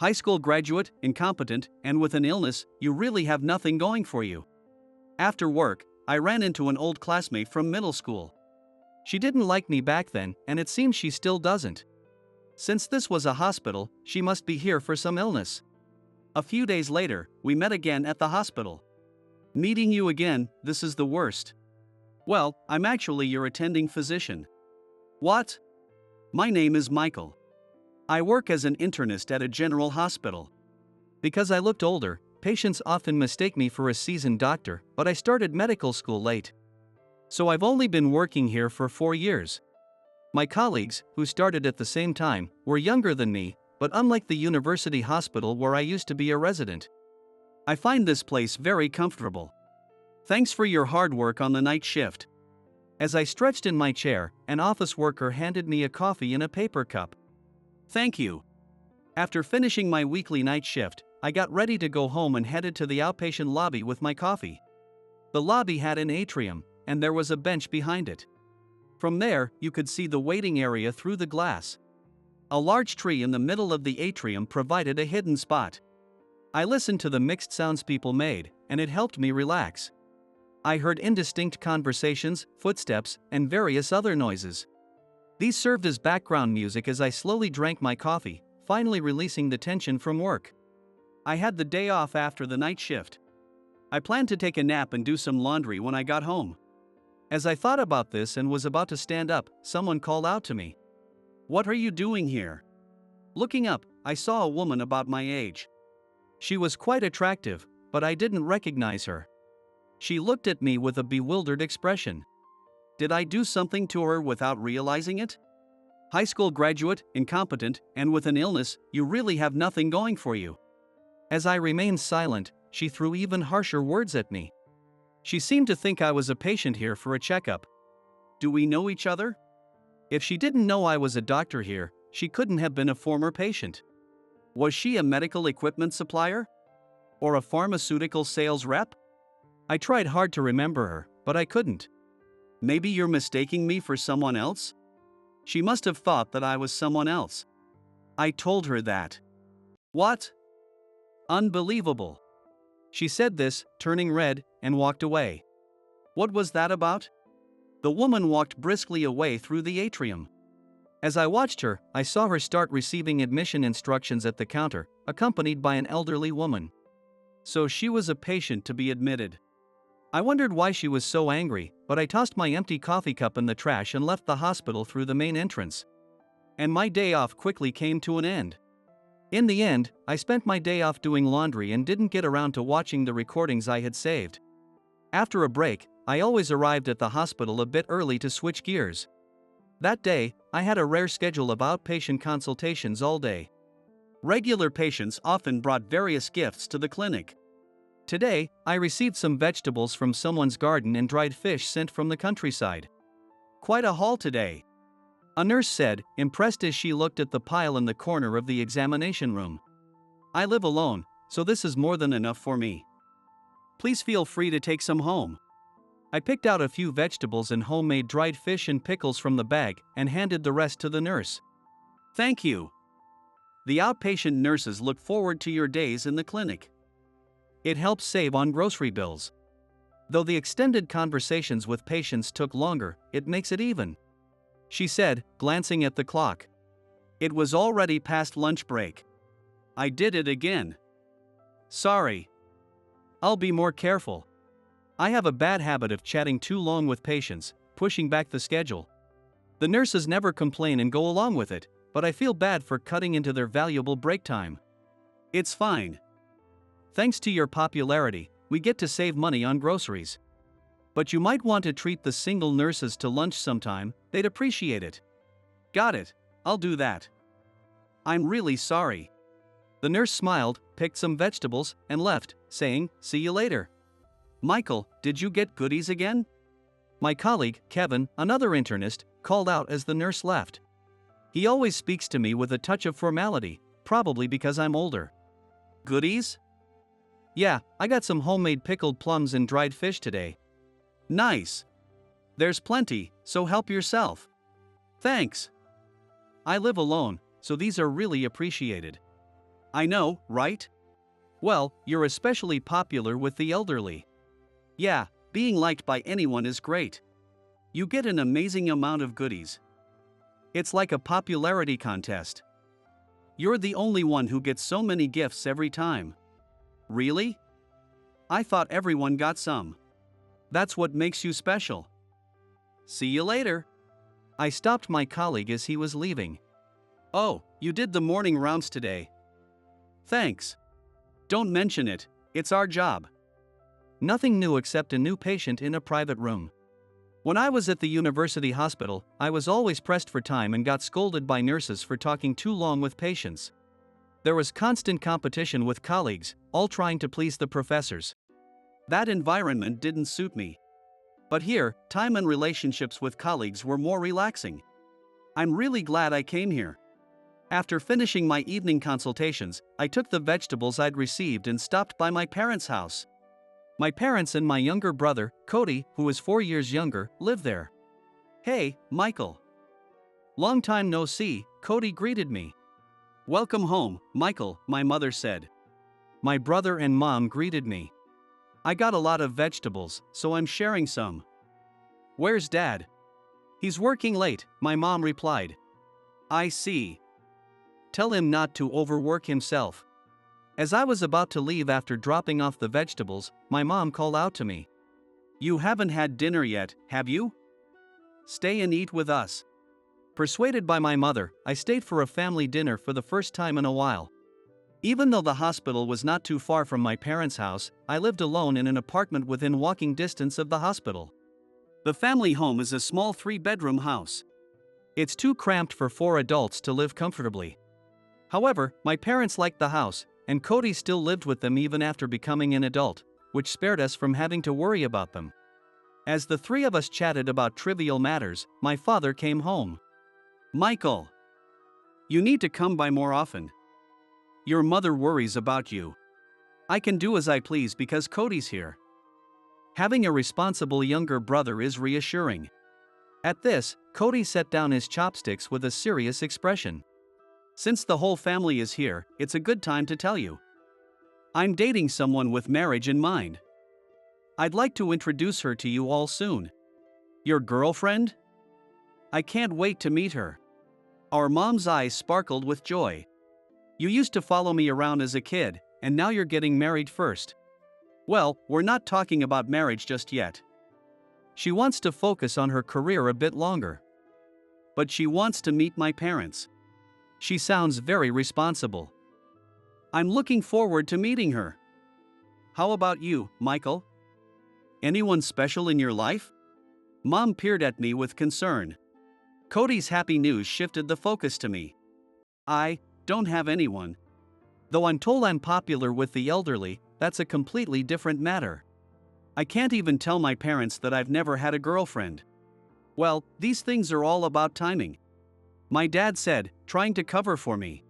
High school graduate, incompetent, and with an illness, you really have nothing going for you. After work, I ran into an old classmate from middle school. She didn't like me back then, and it seems she still doesn't. Since this was a hospital, she must be here for some illness. A few days later, we met again at the hospital. Meeting you again, this is the worst. Well, I'm actually your attending physician. What? My name is Michael. I work as an internist at a general hospital. Because I looked older, patients often mistake me for a seasoned doctor, but I started medical school late. So I've only been working here for 4 years. My colleagues, who started at the same time, were younger than me, but unlike the university hospital where I used to be a resident. I find this place very comfortable. Thanks for your hard work on the night shift. As I stretched in my chair, an office worker handed me a coffee in a paper cup. Thank you. After finishing my weekly night shift, I got ready to go home and headed to the outpatient lobby with my coffee. The lobby had an atrium, and there was a bench behind it. From there, you could see the waiting area through the glass. A large tree in the middle of the atrium provided a hidden spot. I listened to the mixed sounds people made, and it helped me relax. I heard indistinct conversations, footsteps, and various other noises. These served as background music as I slowly drank my coffee, finally releasing the tension from work. I had the day off after the night shift. I planned to take a nap and do some laundry when I got home. As I thought about this and was about to stand up, someone called out to me. "What are you doing here?" Looking up, I saw a woman about my age. She was quite attractive, but I didn't recognize her. She looked at me with a bewildered expression. Did I do something to her without realizing it? High school graduate, incompetent, and with an illness, you really have nothing going for you. As I remained silent, she threw even harsher words at me. She seemed to think I was a patient here for a checkup. Do we know each other? If she didn't know I was a doctor here, she couldn't have been a former patient. Was she a medical equipment supplier? Or a pharmaceutical sales rep? I tried hard to remember her, but I couldn't. Maybe you're mistaking me for someone else? She must have thought that I was someone else. I told her that. What? Unbelievable. She said this, turning red, and walked away. What was that about? The woman walked briskly away through the atrium. As I watched her, I saw her start receiving admission instructions at the counter, accompanied by an elderly woman. So she was a patient to be admitted. I wondered why she was so angry, but I tossed my empty coffee cup in the trash and left the hospital through the main entrance. And my day off quickly came to an end. In the end, I spent my day off doing laundry and didn't get around to watching the recordings I had saved. After a break, I always arrived at the hospital a bit early to switch gears. That day, I had a rare schedule of outpatient consultations all day. Regular patients often brought various gifts to the clinic. Today, I received some vegetables from someone's garden and dried fish sent from the countryside. Quite a haul today. A nurse said, impressed as she looked at the pile in the corner of the examination room. I live alone, so this is more than enough for me. Please feel free to take some home. I picked out a few vegetables and homemade dried fish and pickles from the bag and handed the rest to the nurse. Thank you. The outpatient nurses look forward to your days in the clinic. It helps save on grocery bills. Though the extended conversations with patients took longer, it makes it even. She said, glancing at the clock. It was already past lunch break. I did it again. Sorry. I'll be more careful. I have a bad habit of chatting too long with patients, pushing back the schedule. The nurses never complain and go along with it, but I feel bad for cutting into their valuable break time. It's fine. Thanks to your popularity, we get to save money on groceries. But you might want to treat the single nurses to lunch sometime, they'd appreciate it. Got it, I'll do that. I'm really sorry. The nurse smiled, picked some vegetables, and left, saying, see you later. Michael, did you get goodies again? My colleague, Kevin, another internist, called out as the nurse left. He always speaks to me with a touch of formality, probably because I'm older. Goodies? Yeah, I got some homemade pickled plums and dried fish today. Nice. There's plenty, so help yourself. Thanks. I live alone, so these are really appreciated. I know, right? Well, you're especially popular with the elderly. Yeah, being liked by anyone is great. You get an amazing amount of goodies. It's like a popularity contest. You're the only one who gets so many gifts every time. Really? I thought everyone got some. That's what makes you special. See you later. I stopped my colleague as he was leaving. Oh, you did the morning rounds today. Thanks. Don't mention it, it's our job. Nothing new except a new patient in a private room. When I was at the university hospital, I was always pressed for time and got scolded by nurses for talking too long with patients. There was constant competition with colleagues, all trying to please the professors. That environment didn't suit me. But here, time and relationships with colleagues were more relaxing. I'm really glad I came here. After finishing my evening consultations, I took the vegetables I'd received and stopped by my parents' house. My parents and my younger brother, Cody, who is 4 years younger, live there. Hey, Michael. Long time no see, Cody greeted me. Welcome home, Michael, my mother said. My brother and mom greeted me. I got a lot of vegetables, so I'm sharing some. Where's Dad? He's working late, my mom replied. I see. Tell him not to overwork himself. As I was about to leave after dropping off the vegetables, my mom called out to me. You haven't had dinner yet, have you? Stay and eat with us. Persuaded by my mother, I stayed for a family dinner for the first time in a while. Even though the hospital was not too far from my parents' house, I lived alone in an apartment within walking distance of the hospital. The family home is a small 3-bedroom house. It's too cramped for 4 adults to live comfortably. However, my parents liked the house, and Cody still lived with them even after becoming an adult, which spared us from having to worry about them. As the 3 of us chatted about trivial matters, my father came home. Michael, you need to come by more often. Your mother worries about you. I can do as I please because Cody's here. Having a responsible younger brother is reassuring. At this, Cody set down his chopsticks with a serious expression. Since the whole family is here, it's a good time to tell you. I'm dating someone with marriage in mind. I'd like to introduce her to you all soon. Your girlfriend? I can't wait to meet her. Our mom's eyes sparkled with joy. You used to follow me around as a kid, and now you're getting married first. Well, we're not talking about marriage just yet. She wants to focus on her career a bit longer. But she wants to meet my parents. She sounds very responsible. I'm looking forward to meeting her. How about you, Michael? Anyone special in your life? Mom peered at me with concern. Cody's happy news shifted the focus to me. I don't have anyone. Though I'm told I'm popular with the elderly, that's a completely different matter. I can't even tell my parents that I've never had a girlfriend. Well, these things are all about timing. My dad said, trying to cover for me.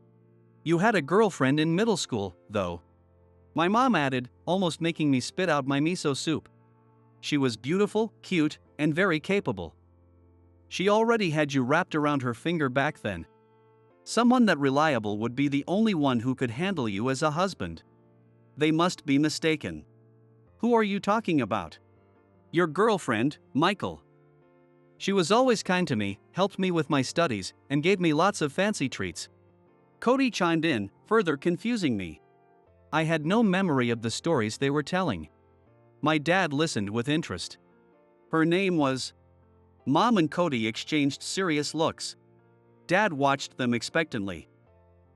You had a girlfriend in middle school, though. My mom added, almost making me spit out my miso soup. She was beautiful, cute, and very capable. She already had you wrapped around her finger back then. Someone that reliable would be the only one who could handle you as a husband. They must be mistaken. Who are you talking about? Your girlfriend, Michael. She was always kind to me, helped me with my studies, and gave me lots of fancy treats. Cody chimed in, further confusing me. I had no memory of the stories they were telling. My dad listened with interest. Her name was... Mom and Cody exchanged serious looks. Dad watched them expectantly.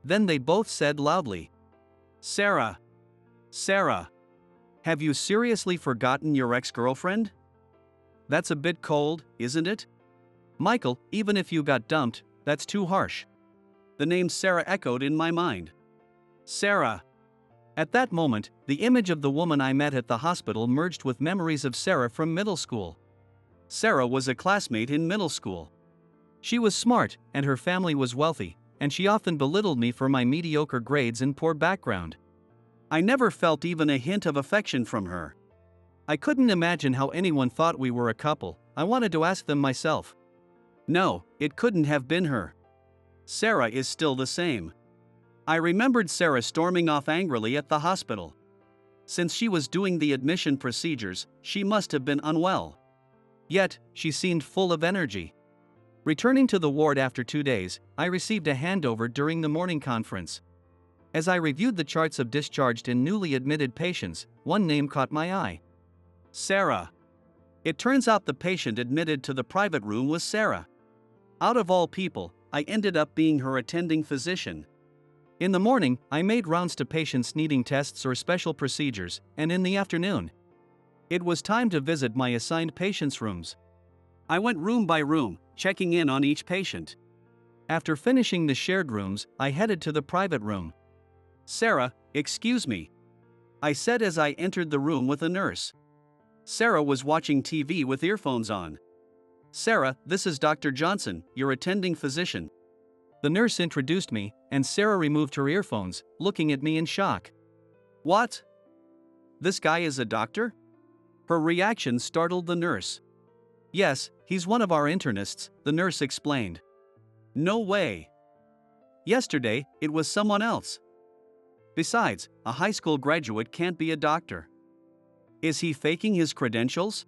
Then they both said loudly, Sarah. Sarah. Have you seriously forgotten your ex-girlfriend? That's a bit cold, isn't it? Michael, even if you got dumped, that's too harsh. The name Sarah echoed in my mind. Sarah. At that moment, the image of the woman I met at the hospital merged with memories of Sarah from middle school. Sarah was a classmate in middle school. She was smart, and her family was wealthy, and she often belittled me for my mediocre grades and poor background. I never felt even a hint of affection from her. I couldn't imagine how anyone thought we were a couple. I wanted to ask them myself. No, it couldn't have been her. Sarah is still the same. I remembered Sarah storming off angrily at the hospital. Since she was doing the admission procedures, she must have been unwell. Yet, she seemed full of energy. Returning to the ward after 2 days, I received a handover during the morning conference. As I reviewed the charts of discharged and newly admitted patients, one name caught my eye. Sarah. It turns out the patient admitted to the private room was Sarah. Out of all people, I ended up being her attending physician. In the morning, I made rounds to patients needing tests or special procedures, and in the afternoon, it was time to visit my assigned patients' rooms. I went room by room, checking in on each patient. After finishing the shared rooms, I headed to the private room. Sarah, excuse me, I said as I entered the room with a nurse. Sarah was watching TV with earphones on. Sarah, this is Dr. Johnson, your attending physician. The nurse introduced me, and Sarah removed her earphones, looking at me in shock. What? This guy is a doctor? Her reaction startled the nurse. Yes, he's one of our internists, the nurse explained. No way. Yesterday, it was someone else. Besides, a high school graduate can't be a doctor. Is he faking his credentials?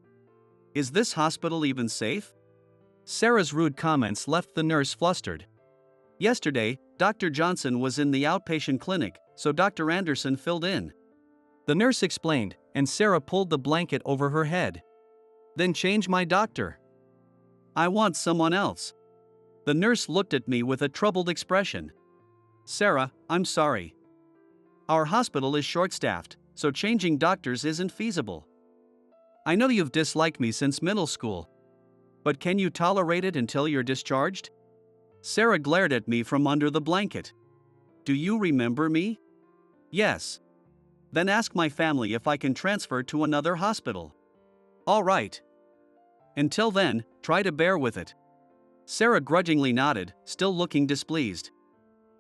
Is this hospital even safe? Sarah's rude comments left the nurse flustered. Yesterday, Dr. Johnson was in the outpatient clinic, so Dr. Anderson filled in. The nurse explained, and Sarah pulled the blanket over her head. Then change my doctor. I want someone else. The nurse looked at me with a troubled expression. Sarah, I'm sorry. Our hospital is short-staffed, so changing doctors isn't feasible. I know you've disliked me since middle school. But can you tolerate it until you're discharged? Sarah glared at me from under the blanket. Do you remember me? Yes. Then ask my family if I can transfer to another hospital. All right. Until then, try to bear with it. Sarah grudgingly nodded, still looking displeased.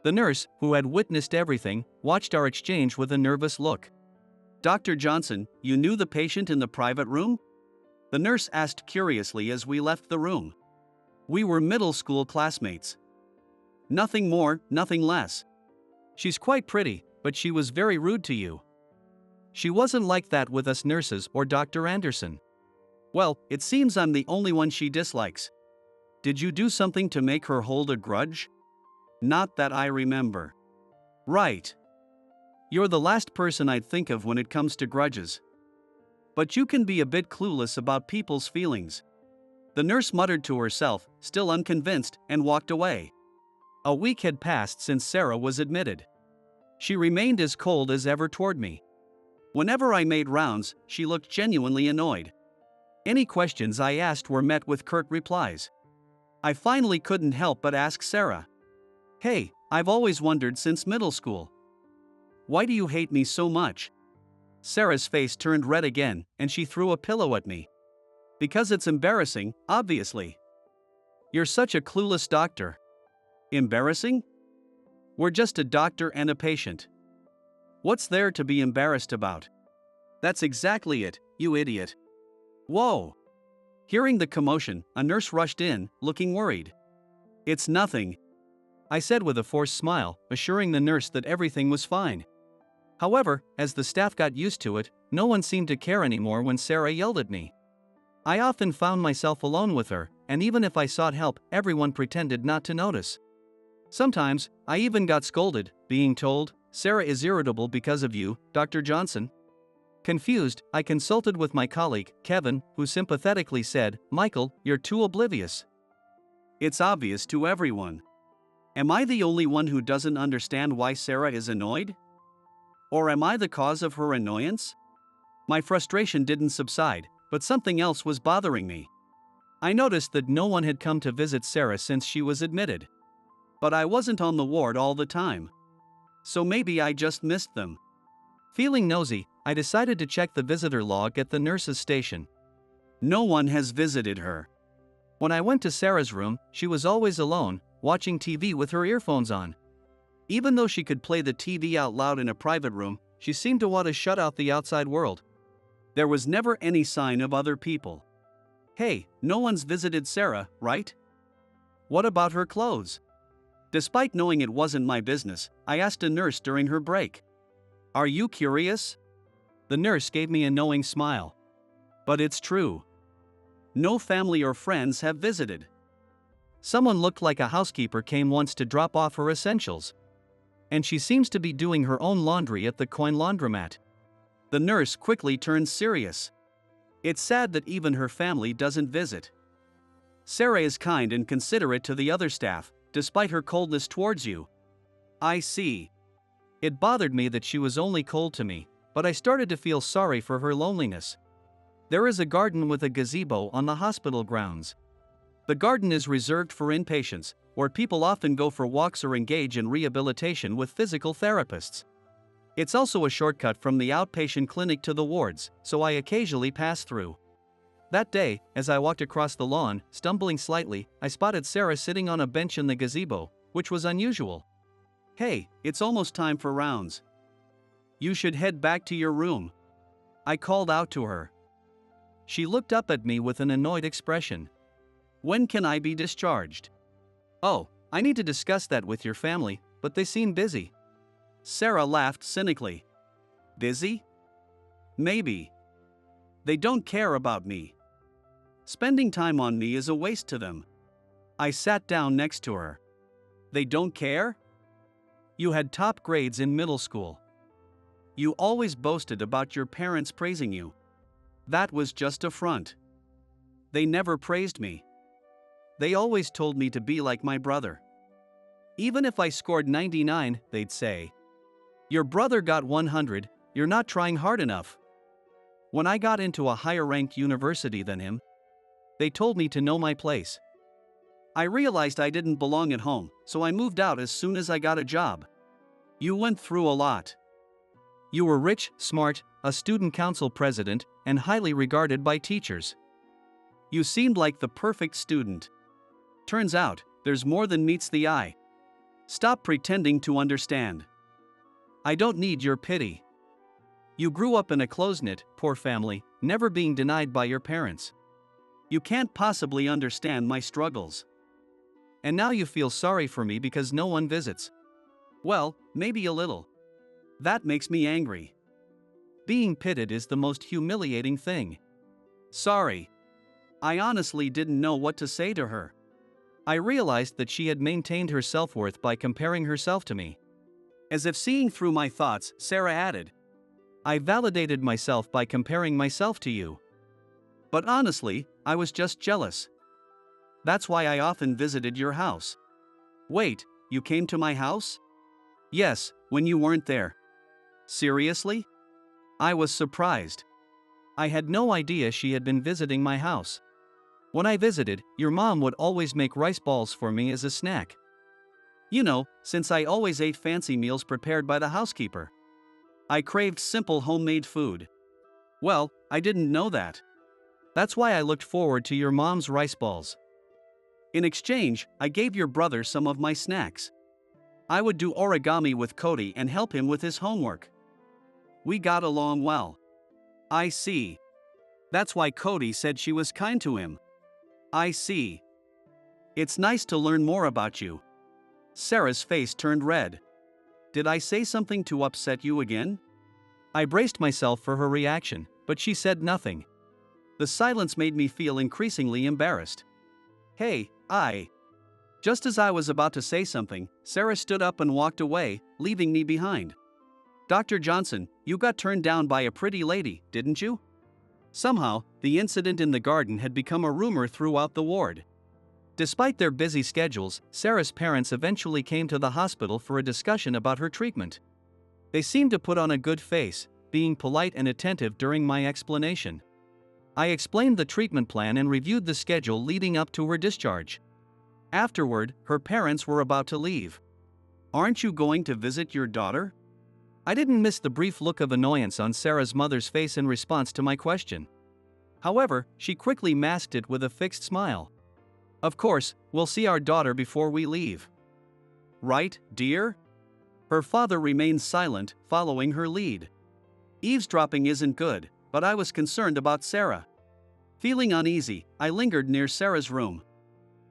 The nurse, who had witnessed everything, watched our exchange with a nervous look. Dr. Johnson, you knew the patient in the private room? The nurse asked curiously as we left the room. We were middle school classmates. Nothing more, nothing less. She's quite pretty, but she was very rude to you. She wasn't like that with us nurses or Dr. Anderson. Well, it seems I'm the only one she dislikes. Did you do something to make her hold a grudge? Not that I remember. Right. You're the last person I'd think of when it comes to grudges. But you can be a bit clueless about people's feelings. The nurse muttered to herself, still unconvinced, and walked away. A week had passed since Sarah was admitted. She remained as cold as ever toward me. Whenever I made rounds, she looked genuinely annoyed. Any questions I asked were met with curt replies. I finally couldn't help but ask Sarah. Hey, I've always wondered since middle school. Why do you hate me so much? Sarah's face turned red again, and she threw a pillow at me. Because it's embarrassing, obviously. You're such a clueless doctor. Embarrassing? We're just a doctor and a patient. What's there to be embarrassed about? That's exactly it, you idiot. Whoa! Hearing the commotion, a nurse rushed in, looking worried. It's nothing, I said with a forced smile, assuring the nurse that everything was fine. However, as the staff got used to it, no one seemed to care anymore when Sarah yelled at me. I often found myself alone with her, and even if I sought help, everyone pretended not to notice. Sometimes, I even got scolded, being told, Sarah is irritable because of you, Dr. Johnson. Confused, I consulted with my colleague, Kevin, who sympathetically said, Michael, you're too oblivious. It's obvious to everyone. Am I the only one who doesn't understand why Sarah is annoyed? Or am I the cause of her annoyance? My frustration didn't subside, but something else was bothering me. I noticed that no one had come to visit Sarah since she was admitted. But I wasn't on the ward all the time. So maybe I just missed them. Feeling nosy, I decided to check the visitor log at the nurse's station. No one has visited her. When I went to Sarah's room, she was always alone, watching TV with her earphones on. Even though she could play the TV out loud in a private room, she seemed to want to shut out the outside world. There was never any sign of other people. Hey, no one's visited Sarah, right? What about her clothes? Despite knowing it wasn't my business, I asked a nurse during her break. "Are you curious?" The nurse gave me a knowing smile. "But it's true. No family or friends have visited. Someone looked like a housekeeper came once to drop off her essentials. And she seems to be doing her own laundry at the coin laundromat." The nurse quickly turned serious. "It's sad that even her family doesn't visit. Sarah is kind and considerate to the other staff, despite her coldness towards you." "I see." It bothered me that she was only cold to me, but I started to feel sorry for her loneliness. There is a garden with a gazebo on the hospital grounds. The garden is reserved for inpatients, where people often go for walks or engage in rehabilitation with physical therapists. It's also a shortcut from the outpatient clinic to the wards, so I occasionally pass through. That day, as I walked across the lawn, stumbling slightly, I spotted Sarah sitting on a bench in the gazebo, which was unusual. "Hey, it's almost time for rounds. You should head back to your room," I called out to her. She looked up at me with an annoyed expression. "When can I be discharged?" "Oh, I need to discuss that with your family, but they seem busy." Sarah laughed cynically. "Busy? Maybe. They don't care about me. Spending time on me is a waste to them." I sat down next to her. "They don't care? You had top grades in middle school. You always boasted about your parents praising you. That was just a front. They never praised me. They always told me to be like my brother. Even if I scored 99, they'd say, 'Your brother got 100, you're not trying hard enough.' When I got into a higher-ranked university than him, they told me to know my place. I realized I didn't belong at home, so I moved out as soon as I got a job." "You went through a lot. You were rich, smart, a student council president, and highly regarded by teachers. You seemed like the perfect student. Turns out, there's more than meets the eye. Stop pretending to understand. I don't need your pity. You grew up in a close-knit, poor family, never being denied by your parents. You can't possibly understand my struggles. And now you feel sorry for me because no one visits. Well, maybe a little. That makes me angry. Being pitied is the most humiliating thing. Sorry. I honestly didn't know what to say to her. I realized that she had maintained her self-worth by comparing herself to me. As if seeing through my thoughts, Sarah added, "I validated myself by comparing myself to you. But honestly, I was just jealous. That's why I often visited your house." "Wait, you came to my house?" "Yes, when you weren't there." "Seriously?" I was surprised. I had no idea she had been visiting my house. When I visited, your mom would always make rice balls for me as a snack. You know, since I always ate fancy meals prepared by the housekeeper. I craved simple homemade food. Well, I didn't know that. That's why I looked forward to your mom's rice balls. In exchange, I gave your brother some of my snacks. I would do origami with Cody and help him with his homework. We got along well." "I see. That's why Cody said she was kind to him." "I see. It's nice to learn more about you." Sarah's face turned red. "Did I say something to upset you again?" I braced myself for her reaction, but she said nothing. The silence made me feel increasingly embarrassed. "Hey, Just as I was about to say something, Sarah stood up and walked away, leaving me behind. "Dr. Johnson, you got turned down by a pretty lady, didn't you?" Somehow, the incident in the garden had become a rumor throughout the ward. Despite their busy schedules, Sarah's parents eventually came to the hospital for a discussion about her treatment. They seemed to put on a good face, being polite and attentive during my explanation. I explained the treatment plan and reviewed the schedule leading up to her discharge. Afterward, her parents were about to leave. "Aren't you going to visit your daughter?" I didn't miss the brief look of annoyance on Sarah's mother's face in response to my question. However, she quickly masked it with a fixed smile. "Of course, we'll see our daughter before we leave." "Right, dear?" Her father remained silent, following her lead. Eavesdropping isn't good, but I was concerned about Sarah. Feeling uneasy, I lingered near Sarah's room.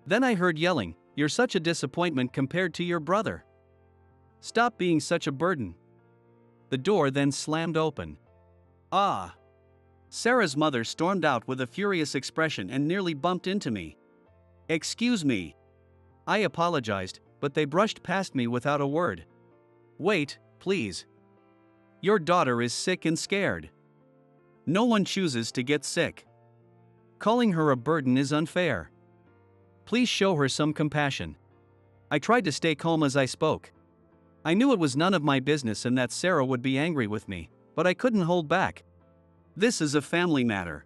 Then I heard yelling, you're such a disappointment compared to your brother. Stop being such a burden." The door then slammed open. "Ah!" Sarah's mother stormed out with a furious expression and nearly bumped into me. "Excuse me." I apologized, but they brushed past me without a word. "Wait, please. Your daughter is sick and scared. No one chooses to get sick. Calling her a burden is unfair. Please show her some compassion." I tried to stay calm as I spoke. I knew it was none of my business and that Sarah would be angry with me, but I couldn't hold back. "This is a family matter.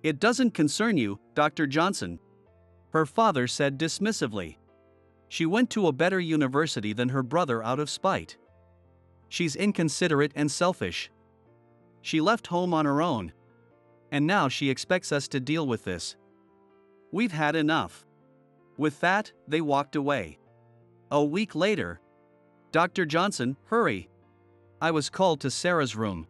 It doesn't concern you, Dr. Johnson," her father said dismissively. "She went to a better university than her brother out of spite. She's inconsiderate and selfish. She left home on her own. And now she expects us to deal with this. We've had enough." With that, they walked away. A week later, "Dr. Johnson, hurry." I was called to Sarah's room.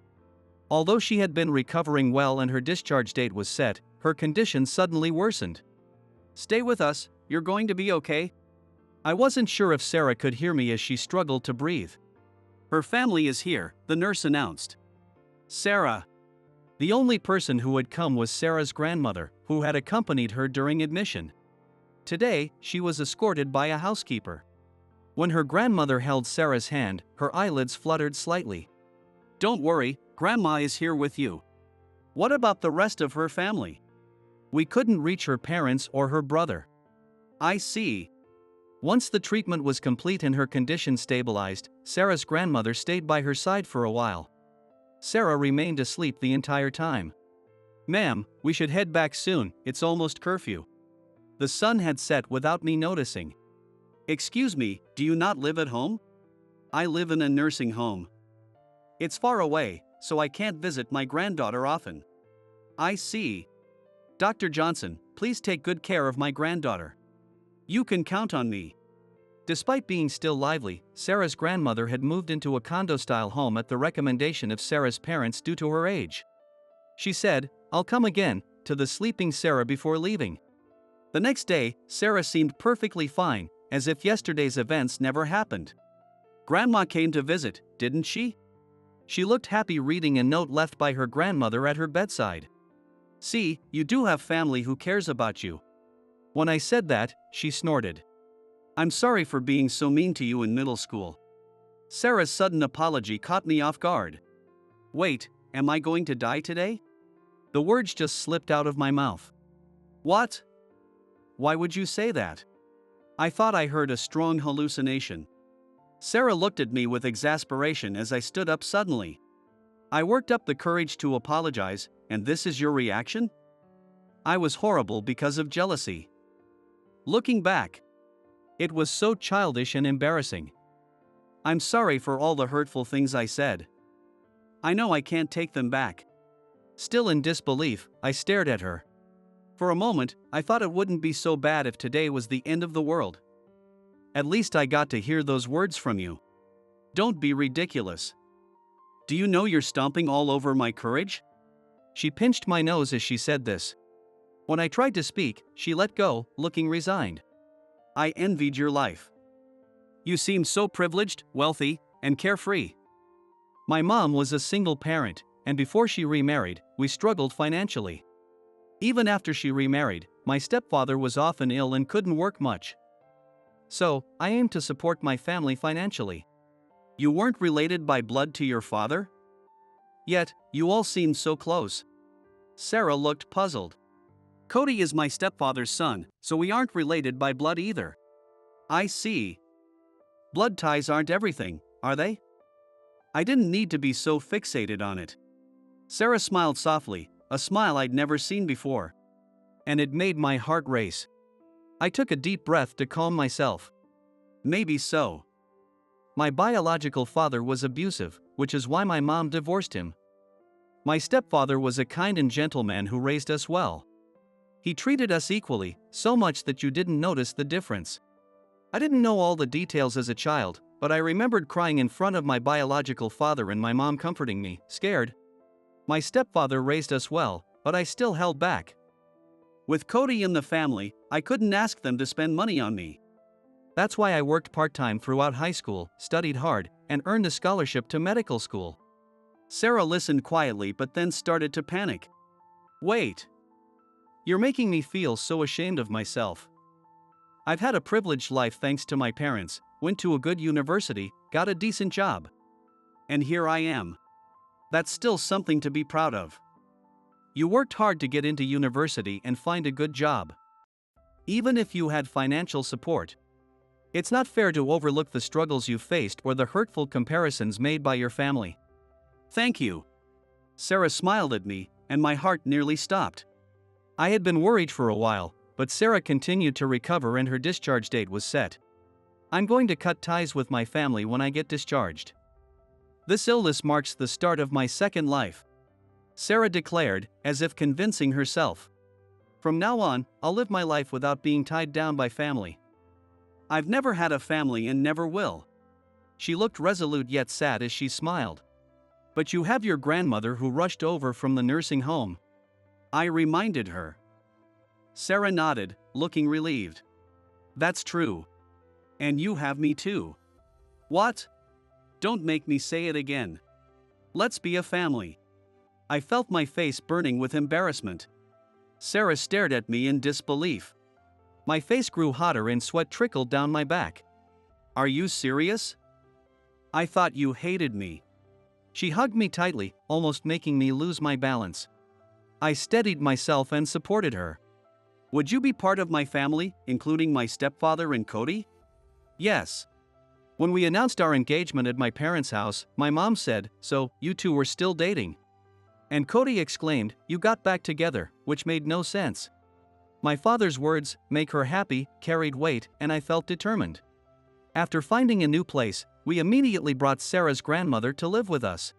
Although she had been recovering well and her discharge date was set, her condition suddenly worsened. "Stay with us, you're going to be okay." I wasn't sure if Sarah could hear me as she struggled to breathe. "Her family is here," the nurse announced. "Sarah." The only person who had come was Sarah's grandmother, who had accompanied her during admission. Today, she was escorted by a housekeeper. When her grandmother held Sarah's hand, her eyelids fluttered slightly. "Don't worry, Grandma is here with you." "What about the rest of her family?" "We couldn't reach her parents or her brother." "I see." Once the treatment was complete and her condition stabilized, Sarah's grandmother stayed by her side for a while. Sarah remained asleep the entire time. "Ma'am, we should head back soon, it's almost curfew." The sun had set without me noticing. "Excuse me, do you not live at home?" "I live in a nursing home. It's far away, so I can't visit my granddaughter often." "I see. Dr. Johnson, please take good care of my granddaughter." "You can count on me." Despite being still lively, Sarah's grandmother had moved into a condo-style home at the recommendation of Sarah's parents due to her age. She said, "I'll come again," to the sleeping Sarah before leaving. The next day, Sarah seemed perfectly fine, as if yesterday's events never happened. "Grandma came to visit, didn't she?" She looked happy reading a note left by her grandmother at her bedside. "See, you do have family who cares about you." When I said that, she snorted. "I'm sorry for being so mean to you in middle school." Sarah's sudden apology caught me off guard. "Wait, am I going to die today?" The words just slipped out of my mouth. "What? Why would you say that?" I thought I heard a strong hallucination. Sarah looked at me with exasperation as I stood up suddenly. I worked up the courage to apologize, and this is your reaction? I was horrible because of jealousy. Looking back, it was so childish and embarrassing. I'm sorry for all the hurtful things I said. I know I can't take them back. Still in disbelief, I stared at her. For a moment, I thought it wouldn't be so bad if today was the end of the world. At least I got to hear those words from you. Don't be ridiculous. Do you know you're stomping all over my courage? She pinched my nose as she said this. When I tried to speak, she let go, looking resigned. I envied your life. You seemed so privileged, wealthy, and carefree. My mom was a single parent, and before she remarried, we struggled financially. Even after she remarried, my stepfather was often ill and couldn't work much. So, I aimed to support my family financially. You weren't related by blood to your father? Yet, you all seemed so close. Sarah looked puzzled. Cody is my stepfather's son, so we aren't related by blood either. I see. Blood ties aren't everything, are they? I didn't need to be so fixated on it. Sarah smiled softly, a smile I'd never seen before. And it made my heart race. I took a deep breath to calm myself. Maybe so. My biological father was abusive, which is why my mom divorced him. My stepfather was a kind and gentle man who raised us well. He treated us equally, so much that you didn't notice the difference. I didn't know all the details as a child, but I remembered crying in front of my biological father and my mom comforting me, scared. My stepfather raised us well, but I still held back. With Cody in the family, I couldn't ask them to spend money on me. That's why I worked part-time throughout high school, studied hard, and earned a scholarship to medical school. Sarah listened quietly but then started to panic. Wait. You're making me feel so ashamed of myself. I've had a privileged life thanks to my parents, went to a good university, got a decent job. And here I am. That's still something to be proud of. You worked hard to get into university and find a good job. Even if you had financial support. It's not fair to overlook the struggles you faced or the hurtful comparisons made by your family. Thank you. Sarah smiled at me, and my heart nearly stopped. I had been worried for a while, but Sarah continued to recover and her discharge date was set. I'm going to cut ties with my family when I get discharged. This illness marks the start of my second life. Sarah declared, as if convincing herself. From now on, I'll live my life without being tied down by family. I've never had a family and never will. She looked resolute yet sad as she smiled. But you have your grandmother who rushed over from the nursing home. I reminded her. Sarah nodded, looking relieved. That's true. And you have me too. What? Don't make me say it again. Let's be a family. I felt my face burning with embarrassment. Sarah stared at me in disbelief. My face grew hotter and sweat trickled down my back. Are you serious? I thought you hated me. She hugged me tightly, almost making me lose my balance. I steadied myself and supported her. Would you be part of my family, including my stepfather and Cody? Yes. When we announced our engagement at my parents' house, my mom said, "So, you two were still dating?" And Cody exclaimed, "You got back together," which made no sense. My father's words, "make her happy," carried weight, and I felt determined. After finding a new place, we immediately brought Sarah's grandmother to live with us.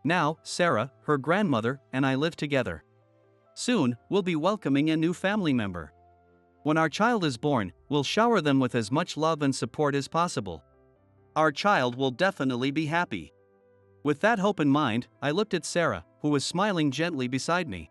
Now, Sarah, her grandmother, and I live together. Soon, we'll be welcoming a new family member. When our child is born, we'll shower them with as much love and support as possible. Our child will definitely be happy. With that hope in mind, I looked at Sarah, who was smiling gently beside me.